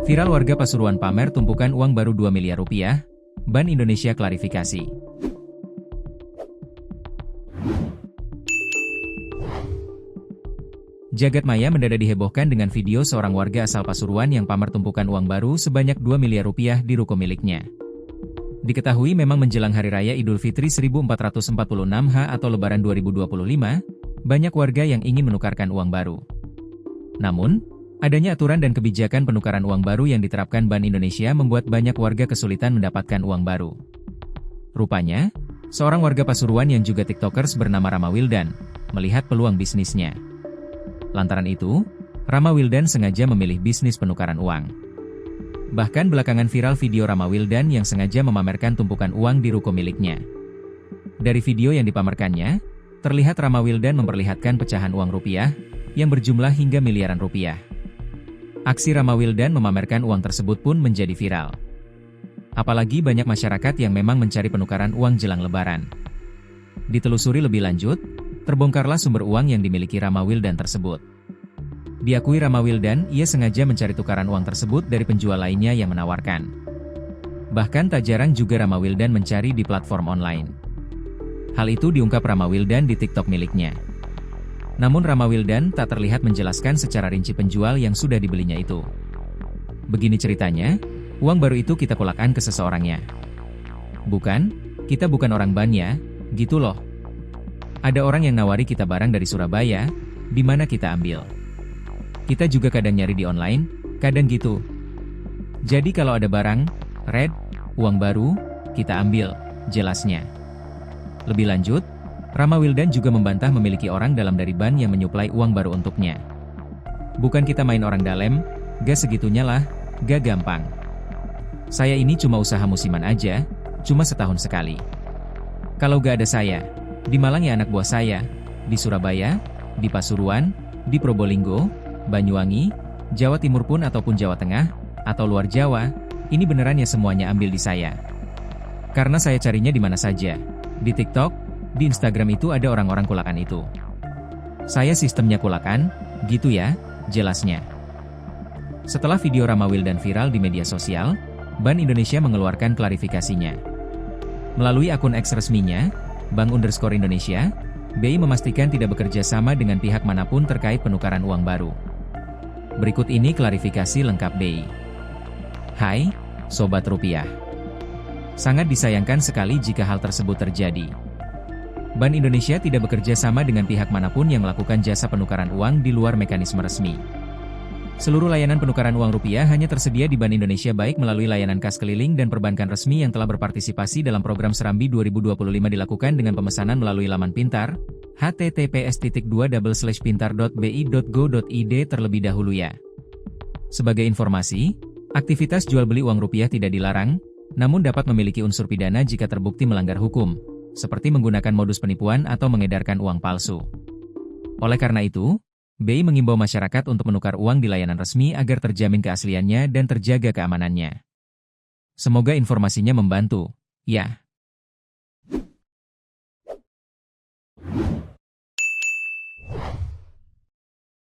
Viral warga Pasuruan pamer tumpukan uang baru 2 miliar rupiah, Bank Indonesia klarifikasi. Jagat maya mendadak dihebohkan dengan video seorang warga asal Pasuruan yang pamer tumpukan uang baru sebanyak 2 miliar rupiah di ruko miliknya. Diketahui memang menjelang Hari Raya Idul Fitri 1446H atau Lebaran 2025, banyak warga yang ingin menukarkan uang baru. Namun, adanya aturan dan kebijakan penukaran uang baru yang diterapkan Bank Indonesia membuat banyak warga kesulitan mendapatkan uang baru. Rupanya, seorang warga Pasuruan yang juga TikTokers bernama Rama Wildan, melihat peluang bisnisnya. Lantaran itu, Rama Wildan sengaja memilih bisnis penukaran uang. Bahkan belakangan viral video Rama Wildan yang sengaja memamerkan tumpukan uang di ruko miliknya. Dari video yang dipamerkannya, terlihat Rama Wildan memperlihatkan pecahan uang rupiah, yang berjumlah hingga miliaran rupiah. Aksi Rama Wildan memamerkan uang tersebut pun menjadi viral. Apalagi banyak masyarakat yang memang mencari penukaran uang jelang Lebaran. Ditelusuri lebih lanjut, terbongkarlah sumber uang yang dimiliki Rama Wildan tersebut. Diakui Rama Wildan, ia sengaja mencari tukaran uang tersebut dari penjual lainnya yang menawarkan. Bahkan tak jarang juga Rama Wildan mencari di platform online. Hal itu diungkap Rama Wildan di TikTok miliknya. Namun Rama Wildan tak terlihat menjelaskan secara rinci penjual yang sudah dibelinya itu. Begini ceritanya, uang baru itu kita kulakan ke seseorangnya. Bukan, kita bukan orang Ban ya, gitu loh. Ada orang yang nawari kita barang dari Surabaya, di mana kita ambil. Kita juga kadang nyari di online, kadang gitu. Jadi kalau ada barang, red, uang baru, kita ambil, jelasnya. Lebih lanjut, Rama Wildan juga membantah memiliki orang dalam dari Ban yang menyuplai uang baru untuknya. Bukan kita main orang dalam, gak segitunya lah, gak gampang. Saya ini cuma usaha musiman aja, cuma setahun sekali. Kalau gak ada saya, di Malang ya anak buah saya, di Surabaya, di Pasuruan, di Probolinggo, Banyuwangi, Jawa Timur pun ataupun Jawa Tengah, atau luar Jawa, ini beneran ya semuanya ambil di saya. Karena saya carinya di mana saja, di TikTok, di Instagram itu ada orang-orang kulakan itu. Saya sistemnya kulakan, gitu ya, jelasnya. Setelah video Rama Wildan viral di media sosial, Bank Indonesia mengeluarkan klarifikasinya. Melalui akun X resminya, Bank_Indonesia, BI memastikan tidak bekerja sama dengan pihak manapun terkait penukaran uang baru. Berikut ini klarifikasi lengkap BI. Hai, Sobat Rupiah. Sangat disayangkan sekali jika hal tersebut terjadi. Bank Indonesia tidak bekerja sama dengan pihak manapun yang melakukan jasa penukaran uang di luar mekanisme resmi. Seluruh layanan penukaran uang rupiah hanya tersedia di Bank Indonesia baik melalui layanan kas keliling dan perbankan resmi yang telah berpartisipasi dalam program Serambi 2025 dilakukan dengan pemesanan melalui laman pintar, https://pintar.bi.go.id terlebih dahulu ya. Sebagai informasi, aktivitas jual beli uang rupiah tidak dilarang, namun dapat memiliki unsur pidana jika terbukti melanggar hukum, seperti menggunakan modus penipuan atau mengedarkan uang palsu. Oleh karena itu, BI mengimbau masyarakat untuk menukar uang di layanan resmi agar terjamin keasliannya dan terjaga keamanannya. Semoga informasinya membantu. Ya.